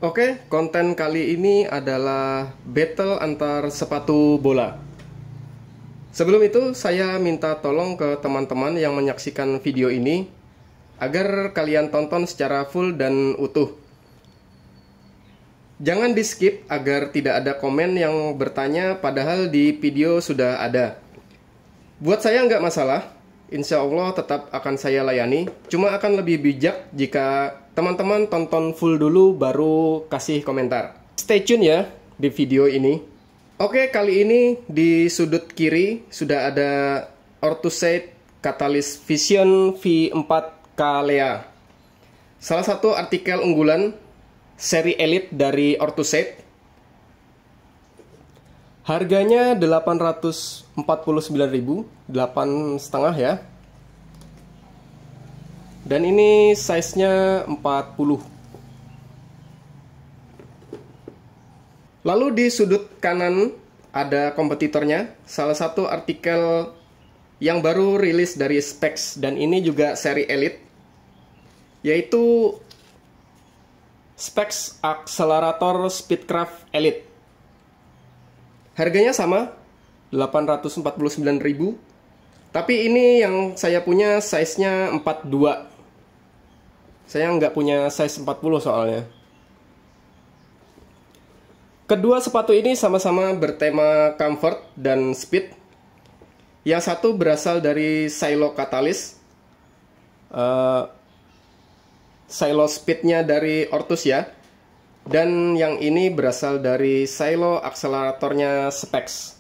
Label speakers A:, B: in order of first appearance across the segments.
A: Oke, konten kali ini adalah battle antar sepatu bola. Sebelum itu, saya minta tolong ke teman-teman yang menyaksikan video ini agar kalian tonton secara full dan utuh. Jangan di skip agar tidak ada komen yang bertanya padahal di video sudah ada. Buat saya nggak masalah, insya Allah tetap akan saya layani. Cuma akan lebih bijak jika teman-teman tonton full dulu baru kasih komentar. Stay tune ya di video ini. Oke, kali ini di sudut kiri sudah ada Orthusiate Catalyst Vision V4 Calea. Salah satu artikel unggulan seri Elite dari Orthusiate. Harganya 849.000, 8,5 ya. Dan ini size-nya 40. Lalu di sudut kanan ada kompetitornya, salah satu artikel yang baru rilis dari Specs dan ini juga seri Elite, yaitu Specs Accelerator Speedcraft Elite. Harganya sama, 849.000. Tapi ini yang saya punya size-nya 42. Saya nggak punya size 40 soalnya. Kedua sepatu ini sama-sama bertema comfort dan speed. Yang satu berasal dari Silo Catalyst. Silo Speed-nya dari Orthus ya. Dan yang ini berasal dari Silo Accelerator-nya Specs.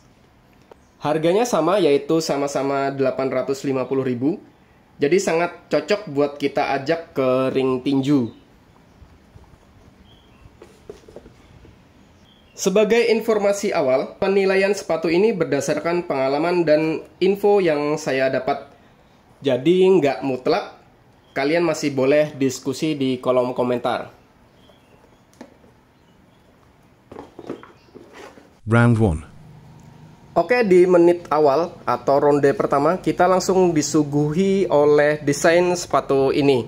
A: Harganya sama, yaitu sama-sama 850.000. Jadi sangat cocok buat kita ajak ke ring tinju. Sebagai informasi awal, penilaian sepatu ini berdasarkan pengalaman dan info yang saya dapat. Jadi nggak mutlak, kalian masih boleh diskusi di kolom komentar.
B: Round 1.
A: Oke, di menit awal atau ronde pertama, kita langsung disuguhi oleh desain sepatu ini.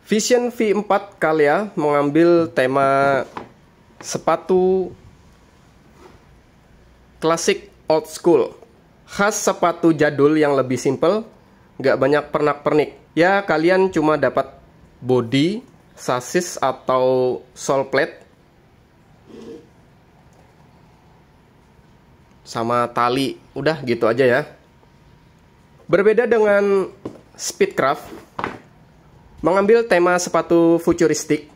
A: Vision V4 Calea mengambil tema sepatu klasik old school, khas sepatu jadul yang lebih simple, nggak banyak pernak-pernik. Ya, kalian cuma dapat body, sasis atau sole plate, sama tali, udah gitu aja ya. Berbeda dengan Speedcraft, mengambil tema sepatu futuristik,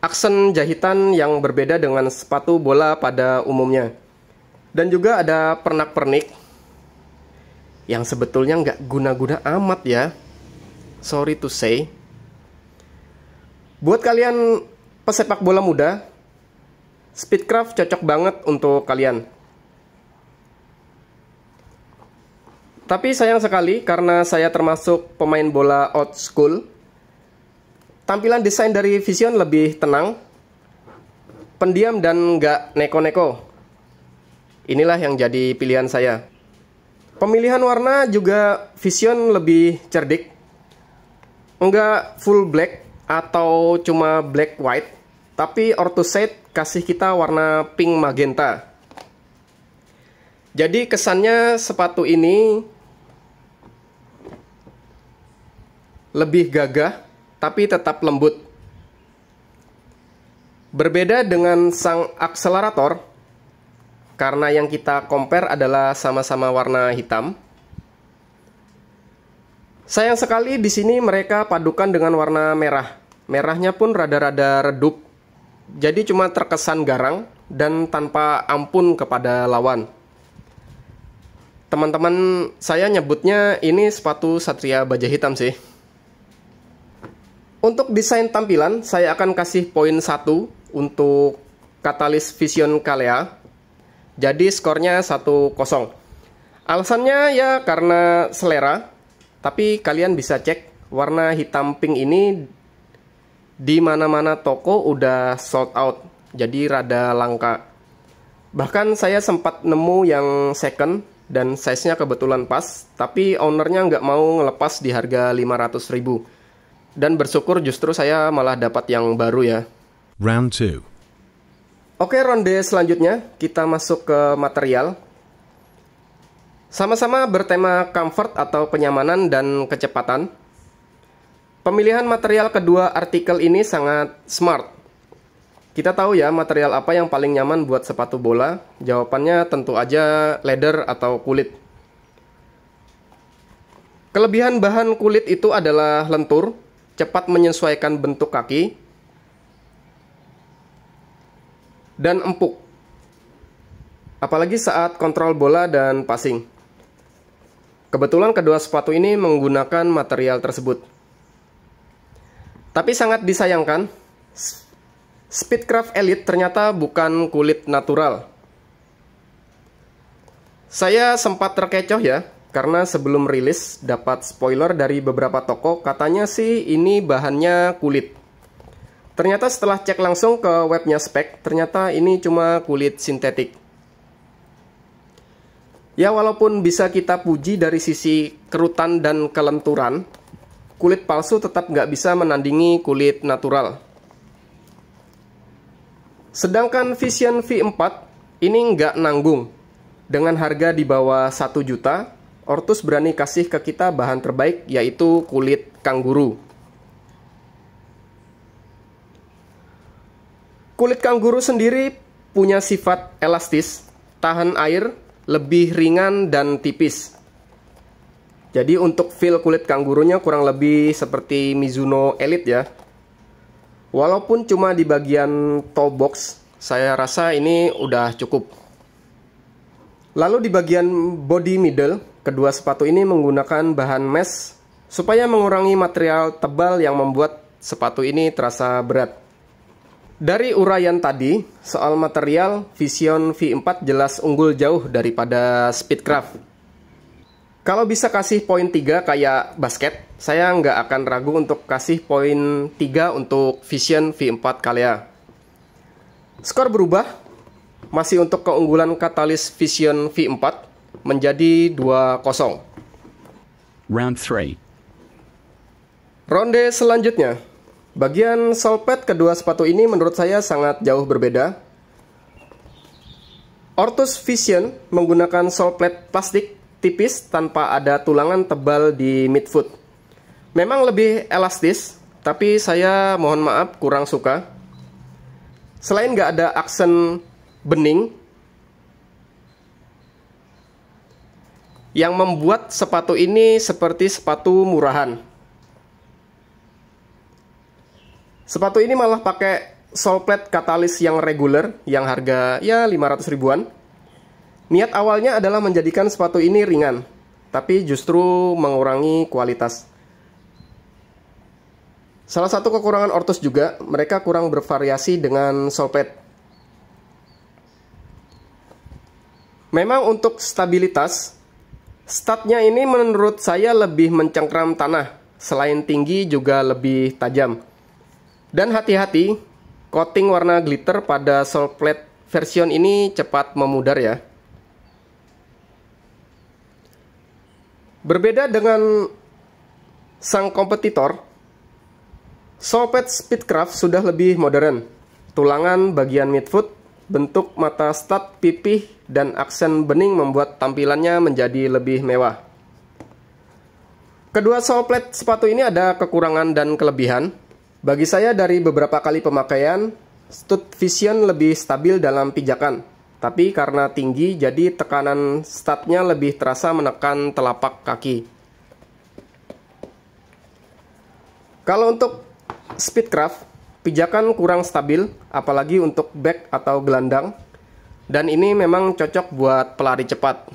A: aksen jahitan yang berbeda dengan sepatu bola pada umumnya. Dan juga ada pernak-pernik yang sebetulnya nggak guna-guna amat ya. Sorry to say. Buat kalian pesepak bola muda, Speedcraft cocok banget untuk kalian. Tapi sayang sekali karena saya termasuk pemain bola old school, tampilan desain dari Vision lebih tenang, pendiam dan nggak neko-neko. Inilah yang jadi pilihan saya. Pemilihan warna juga Vision lebih cerdik. Enggak full black atau cuma black white, tapi Orthusiate kasih kita warna pink magenta. Jadi kesannya sepatu ini lebih gagah, tapi tetap lembut. Berbeda dengan sang akselerator, karena yang kita compare adalah sama-sama warna hitam. Sayang sekali di sini mereka padukan dengan warna merah. Merahnya pun rada-rada redup, jadi cuma terkesan garang dan tanpa ampun kepada lawan. Teman-teman saya nyebutnya ini sepatu Satria Baja Hitam sih. Untuk desain tampilan, saya akan kasih poin 1 untuk Catalyst Vision Calea. Jadi skornya 1-0. Alasannya ya karena selera, tapi kalian bisa cek warna hitam pink ini di mana-mana toko udah sold out. Jadi rada langka. Bahkan saya sempat nemu yang second dan size-nya kebetulan pas, tapi ownernya nggak mau ngelepas di harga 500.000. Dan bersyukur justru saya malah dapat yang baru ya.
B: Round 2.
A: Oke, ronde selanjutnya kita masuk ke material. Sama-sama bertema comfort atau kenyamanan dan kecepatan. Pemilihan material kedua artikel ini sangat smart. Kita tahu ya material apa yang paling nyaman buat sepatu bola. Jawabannya tentu aja leather atau kulit. Kelebihan bahan kulit itu adalah lentur, cepat menyesuaikan bentuk kaki, dan empuk. Apalagi saat kontrol bola dan passing. Kebetulan kedua sepatu ini menggunakan material tersebut. Tapi sangat disayangkan, Speedcraft Elite ternyata bukan kulit natural. Saya sempat terkecoh ya, karena sebelum rilis dapat spoiler dari beberapa toko, katanya sih ini bahannya kulit. Ternyata setelah cek langsung ke webnya spek, ternyata ini cuma kulit sintetik. Ya walaupun bisa kita puji dari sisi kerutan dan kelenturan, kulit palsu tetap nggak bisa menandingi kulit natural. Sedangkan Vision V4 ini nggak nanggung. Dengan harga di bawah 1 juta, Ortus berani kasih ke kita bahan terbaik, yaitu kulit kanguru. Kulit kanguru sendiri punya sifat elastis, tahan air, lebih ringan dan tipis. Jadi untuk feel kulit kangurunya kurang lebih seperti Mizuno Elite ya. Walaupun cuma di bagian toe box, saya rasa ini udah cukup. Lalu di bagian body middle, kedua sepatu ini menggunakan bahan mesh supaya mengurangi material tebal yang membuat sepatu ini terasa berat. Dari uraian tadi, soal material, Vision V4 jelas unggul jauh daripada Speedcraft. Kalau bisa kasih poin 3 kayak basket, saya nggak akan ragu untuk kasih poin 3 untuk Vision V4 Calea. Skor berubah, masih untuk keunggulan katalis Vision V4 menjadi 2-0.
B: Round 3.
A: Ronde selanjutnya. Bagian sole pad kedua sepatu ini menurut saya sangat jauh berbeda. Ortus Vision menggunakan sole pad plastik tipis tanpa ada tulangan tebal di midfoot. Memang lebih elastis, tapi saya mohon maaf kurang suka. Selain nggak ada aksen bening yang membuat sepatu ini seperti sepatu murahan. Sepatu ini malah pakai sole pad katalis yang reguler, yang harga ya 500 ribuan. Niat awalnya adalah menjadikan sepatu ini ringan, tapi justru mengurangi kualitas. Salah satu kekurangan Ortus juga, mereka kurang bervariasi dengan sole pad. Memang untuk stabilitas, statnya ini menurut saya lebih mencengkram tanah, selain tinggi juga lebih tajam. Dan hati-hati, coating warna glitter pada sole pad version ini cepat memudar ya. Berbeda dengan sang kompetitor, sole pad Speedcraft sudah lebih modern. Tulangan bagian midfoot, bentuk mata stud pipih, dan aksen bening membuat tampilannya menjadi lebih mewah. Kedua sole pad sepatu ini ada kekurangan dan kelebihan. Bagi saya dari beberapa kali pemakaian, stud Vision lebih stabil dalam pijakan. Tapi karena tinggi, jadi tekanan studnya lebih terasa menekan telapak kaki. Kalau untuk Speedcraft, pijakan kurang stabil, apalagi untuk back atau gelandang. Dan ini memang cocok buat pelari cepat.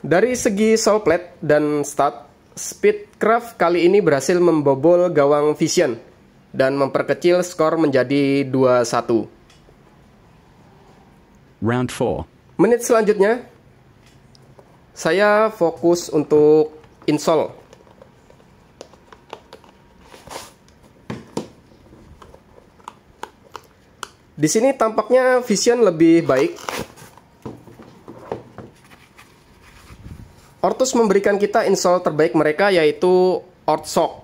A: Dari segi sole pad dan stud, Speedcraft kali ini berhasil membobol gawang Vision dan memperkecil skor menjadi 2-1.
B: Round 4.
A: Menit selanjutnya, saya fokus untuk insole. Di sini tampaknya Vision lebih baik. Ortus memberikan kita insole terbaik mereka, yaitu Ortshock.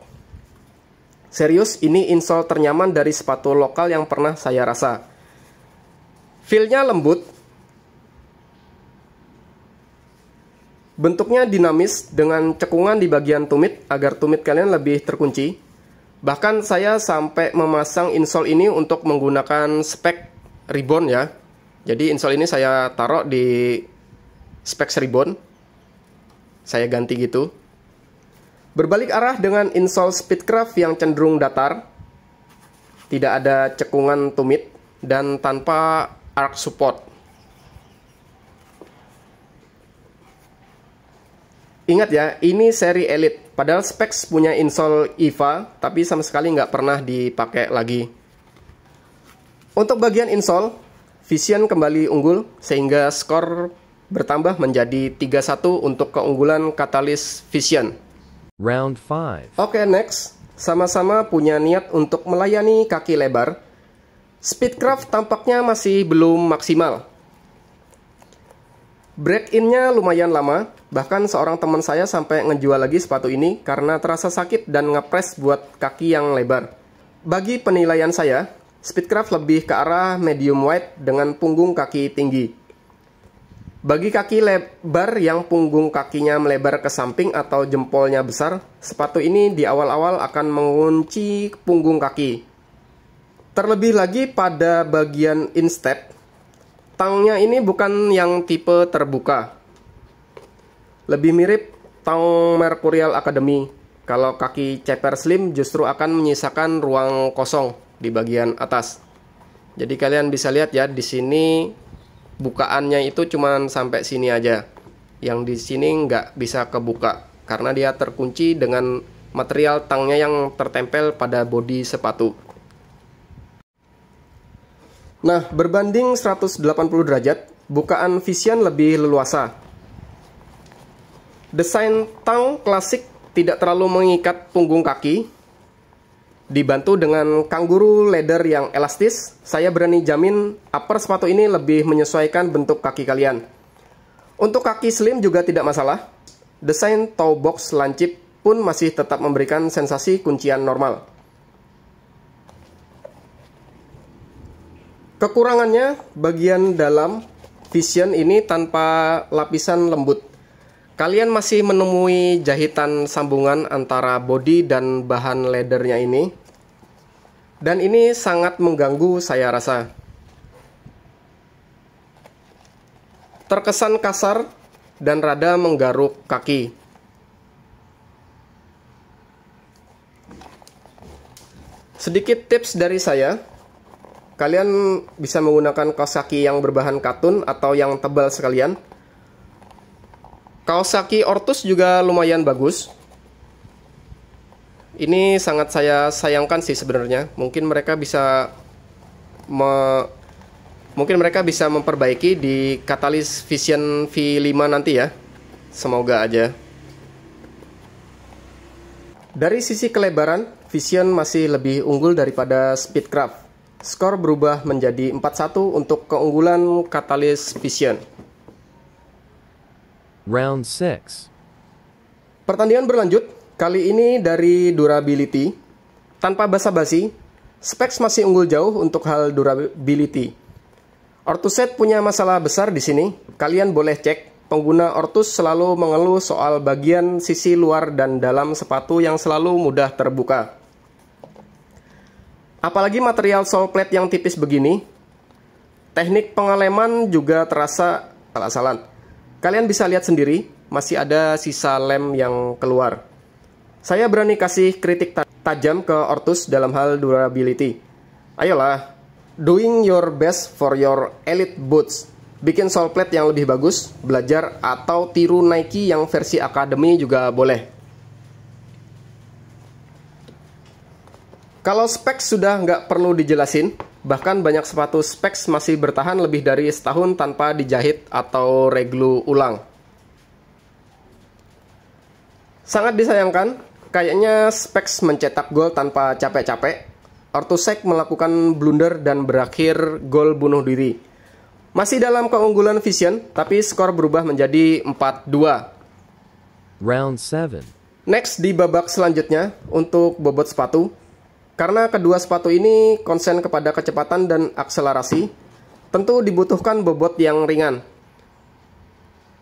A: Serius, ini insole ternyaman dari sepatu lokal yang pernah saya rasa. Feel-nya lembut, bentuknya dinamis dengan cekungan di bagian tumit agar tumit kalian lebih terkunci. Bahkan saya sampai memasang insole ini untuk menggunakan spek ribbon ya. Jadi insole ini saya taruh di spek ribbon. Saya ganti gitu. Berbalik arah dengan insole Speedcraft yang cenderung datar, tidak ada cekungan tumit, dan tanpa arch support. Ingat ya, ini seri Elite. Padahal Specs punya insole EVA, tapi sama sekali nggak pernah dipakai lagi. Untuk bagian insole, Vision kembali unggul, sehingga skor bertambah menjadi 3-1 untuk keunggulan Catalyst Vision.
C: Round 5.
A: Oke, next. Sama-sama punya niat untuk melayani kaki lebar. Speedcraft tampaknya masih belum maksimal. Break-in-nya lumayan lama, bahkan seorang teman saya sampai ngejual lagi sepatu ini karena terasa sakit dan ngepres buat kaki yang lebar. Bagi penilaian saya, Speedcraft lebih ke arah medium wide dengan punggung kaki tinggi. Bagi kaki lebar yang punggung kakinya melebar ke samping atau jempolnya besar, sepatu ini di awal-awal akan mengunci punggung kaki. Terlebih lagi pada bagian instep, tangnya ini bukan yang tipe terbuka. Lebih mirip tang Mercurial Academy. Kalau kaki ceper slim justru akan menyisakan ruang kosong di bagian atas. Jadi kalian bisa lihat ya, di sini bukaannya itu cuma sampai sini aja. Yang di sini nggak bisa kebuka karena dia terkunci dengan material tangnya yang tertempel pada bodi sepatu. Nah, berbanding 180 derajat, bukaan Vision lebih leluasa. Desain tang klasik tidak terlalu mengikat punggung kaki. Dibantu dengan kangguru leather yang elastis, saya berani jamin upper sepatu ini lebih menyesuaikan bentuk kaki kalian. Untuk kaki slim juga tidak masalah. Desain toe box lancip pun masih tetap memberikan sensasi kuncian normal. Kekurangannya, bagian dalam Vision ini tanpa lapisan lembut. Kalian masih menemui jahitan sambungan antara bodi dan bahan leathernya ini. Dan ini sangat mengganggu saya rasa. Terkesan kasar dan rada menggaruk kaki. Sedikit tips dari saya. Kalian bisa menggunakan kaos kaki yang berbahan katun atau yang tebal sekalian. Kaos kaki Ortus juga lumayan bagus. Ini sangat saya sayangkan sih sebenarnya. Mungkin mereka bisa memperbaiki di Catalyst Vision V5 nanti ya. Semoga aja. Dari sisi kelebaran, Vision masih lebih unggul daripada Speedcraft. Skor berubah menjadi 4-1 untuk keunggulan Catalyst Vision.
C: Round 6.
A: Pertandingan berlanjut, kali ini dari durability. Tanpa basa-basi, Specs masih unggul jauh untuk hal durability. Ortuset punya masalah besar di sini. Kalian boleh cek, pengguna Ortus selalu mengeluh soal bagian sisi luar dan dalam sepatu yang selalu mudah terbuka. Apalagi material sole plate yang tipis begini, teknik pengeleman juga terasa salah-salah. Kalian bisa lihat sendiri, masih ada sisa lem yang keluar. Saya berani kasih kritik tajam ke Ortus dalam hal durability. Ayolah, doing your best for your elite boots. Bikin sole plate yang lebih bagus, belajar atau tiru Nike yang versi Academy juga boleh. Kalau specs sudah nggak perlu dijelasin, bahkan banyak sepatu specs masih bertahan lebih dari setahun tanpa dijahit atau reglue ulang. Sangat disayangkan, kayaknya specs mencetak gol tanpa capek-capek. Ortusek melakukan blunder dan berakhir gol bunuh diri. Masih dalam keunggulan Vision, tapi skor berubah menjadi 4-2.
C: Round 7.
A: Next, di babak selanjutnya untuk bobot sepatu. Karena kedua sepatu ini konsen kepada kecepatan dan akselerasi, tentu dibutuhkan bobot yang ringan.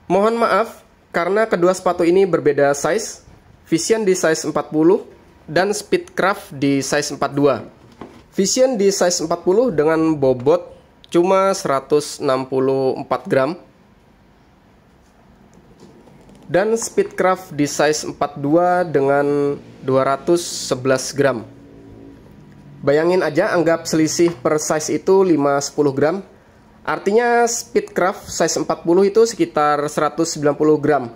A: Mohon maaf, karena kedua sepatu ini berbeda size, Vision di size 40 dan Speedcraft di size 42. Vision di size 40 dengan bobot cuma 164 gram. Dan Speedcraft di size 42 dengan 211 gram. Bayangin aja, anggap selisih per size itu 5-10 gram. Artinya Speedcraft size 40 itu sekitar 190 gram.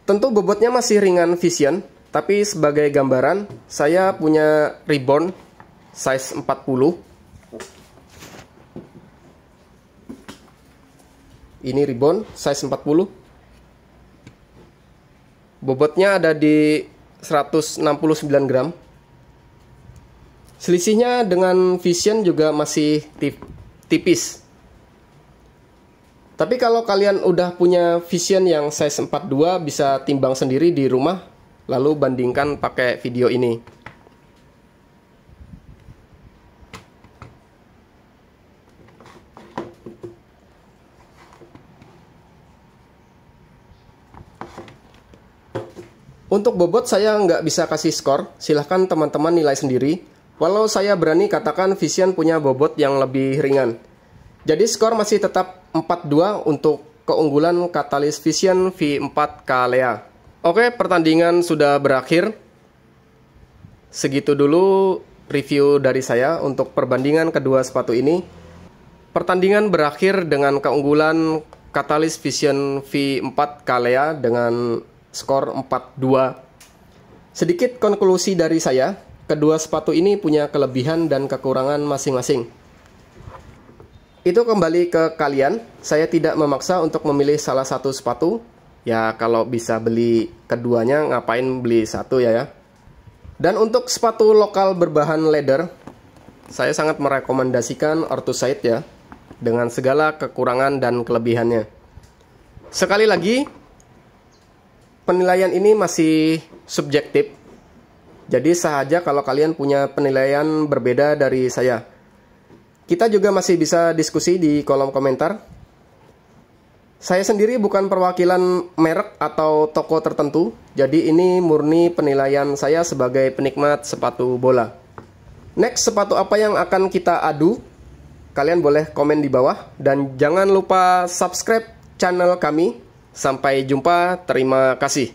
A: Tentu bobotnya masih ringan Vision, tapi sebagai gambaran, saya punya Reborn size 40. Ini Reborn size 40. Bobotnya ada di 169 gram. Selisihnya dengan Vision juga masih tipis. Tapi kalau kalian udah punya Vision yang size 42, bisa timbang sendiri di rumah, lalu bandingkan pakai video ini. Untuk bobot saya nggak bisa kasih skor, silahkan teman-teman nilai sendiri. Walau saya berani katakan Vision punya bobot yang lebih ringan. Jadi skor masih tetap 4-2 untuk keunggulan katalis Vision V4 Calea. Oke, pertandingan sudah berakhir. Segitu dulu review dari saya untuk perbandingan kedua sepatu ini. Pertandingan berakhir dengan keunggulan katalis Vision V4 Calea dengan skor 4-2. Sedikit konklusi dari saya, kedua sepatu ini punya kelebihan dan kekurangan masing-masing. Itu kembali ke kalian, saya tidak memaksa untuk memilih salah satu sepatu. Ya kalau bisa beli keduanya, ngapain beli satu ya. Dan untuk sepatu lokal berbahan leather, saya sangat merekomendasikan Orthoside ya, dengan segala kekurangan dan kelebihannya. Sekali lagi, penilaian ini masih subjektif, jadi sah aja kalau kalian punya penilaian berbeda dari saya. Kita juga masih bisa diskusi di kolom komentar. Saya sendiri bukan perwakilan merek atau toko tertentu, jadi ini murni penilaian saya sebagai penikmat sepatu bola. Next, sepatu apa yang akan kita adu? Kalian boleh komen di bawah, dan jangan lupa subscribe channel kami. Sampai jumpa, terima kasih.